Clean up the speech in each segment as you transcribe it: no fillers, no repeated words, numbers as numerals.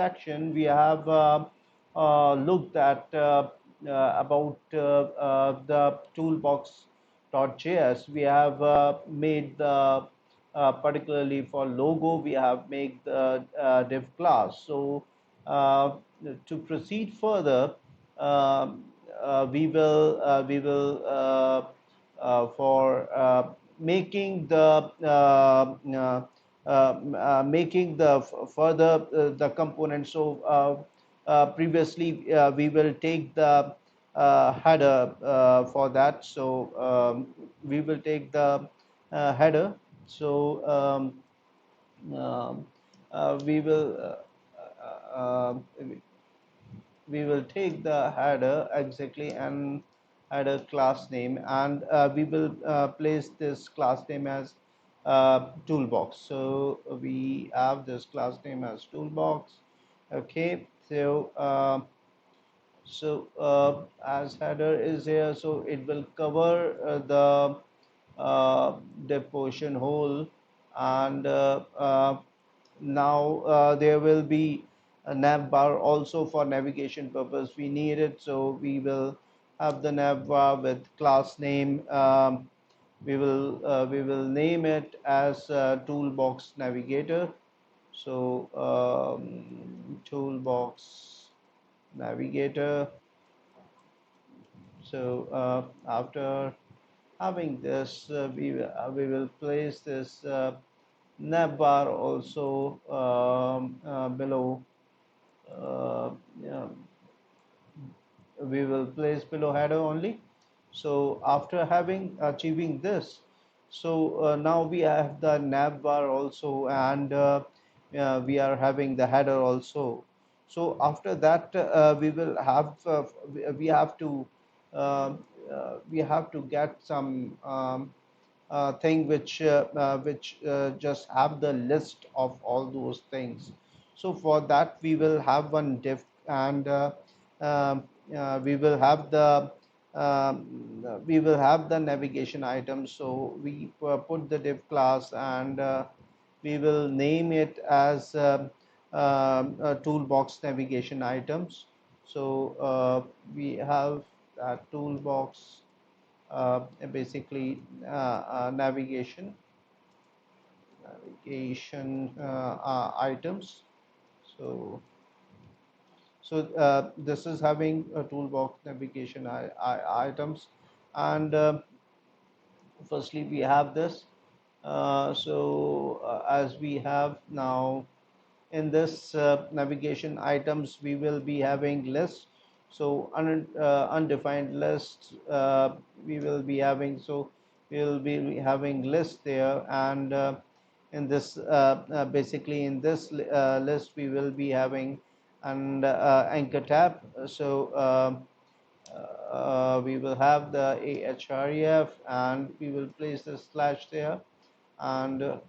section, we have looked at about the toolbox.js. We have made the particularly for logo, we have made the div class. So to proceed further, for making the making the further the component. So previously we will take the header for that. So we will take the header. So um, we will we will take the header exactly and add a class name, and we will place this class name as toolbox. So we have this class name as toolbox. Okay, so as header is here, so it will cover the div portion whole, and now there will be a nav bar also for navigation purpose we need it. So we will have the nav bar with class name. We will name it as toolbox navigator. So toolbox navigator. So after having this, we will place this nav bar also below. Uh, yeah, we will place below header only. So after having achieving this, so now we have the nav bar also, and we are having the header also. So after that we will have we have to we have to get some thing which just have the list of all those things. So for that we will have one div, and we will have the navigation items. So we put the div class, and we will name it as toolbox navigation items. So we have that toolbox basically navigation items. So this is having a toolbox navigation items, and firstly we have this. As we have now in this navigation items, we will be having lists. So undefined lists we will be having. So we will be having list there, and in this basically in this list we will be having an anchor tab. So we will have the ahref, and we will place the slash there, and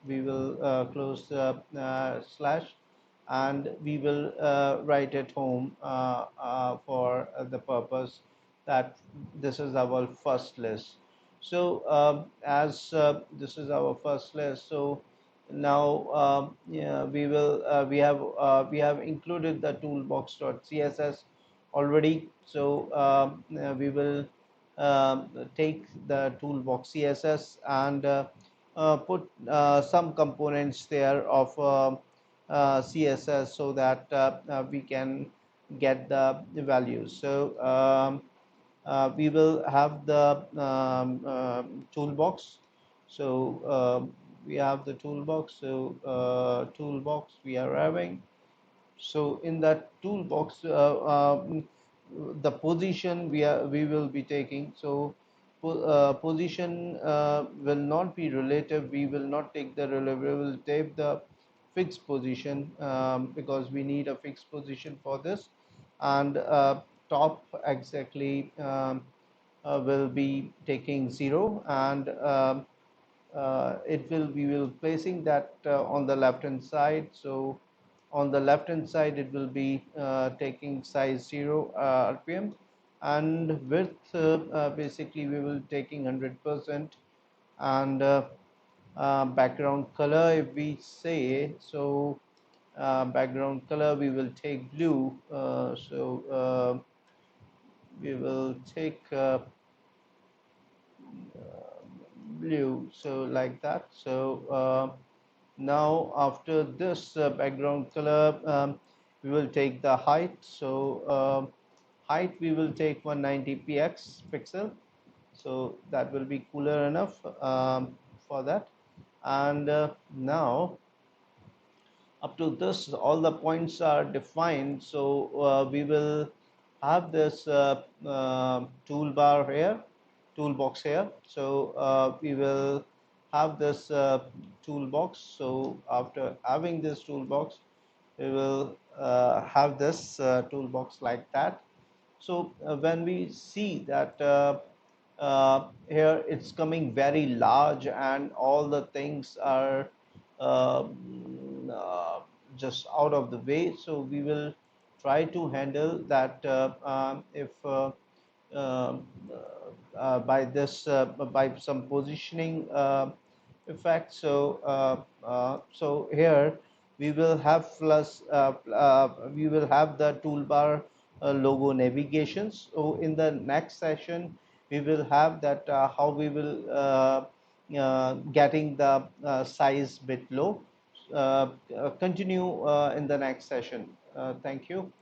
we will close the slash, and we will write at home for the purpose that this is our first list. So as this is our first list, so now yeah, we have included the toolbox.css already. So we will take the toolbox css, and put some components there of css, so that we can get the values. So we will have the toolbox. So we have the toolbox. So toolbox we are having. So in that toolbox the position we will be taking. So position will not be relative. We will not take the relative. We will take the fixed position, because we need a fixed position for this. And top exactly will be taking 0, and it will we will placing that on the left hand side. So on the left hand side it will be taking size 0 rpm, and width basically we will taking 100%, and background color if we say. So background color we will take blue. We will take blue, so like that. Now after this background color, we will take the height. Height we will take 190 pixel, so that will be cooler enough for that. And now up to this all the points are defined, so we will have this toolbar here, toolbox here. We will have this toolbox. So after having this toolbox, we will have this toolbox like that. So when we see that here it's coming very large and all the things are just out of the way, so we will try to handle that if um, by this by some positioning effect. So here we will have plus we will have the toolbar logo navigations. So in the next session we will have that how we will getting the size bit low. Continue in the next session. Thank you.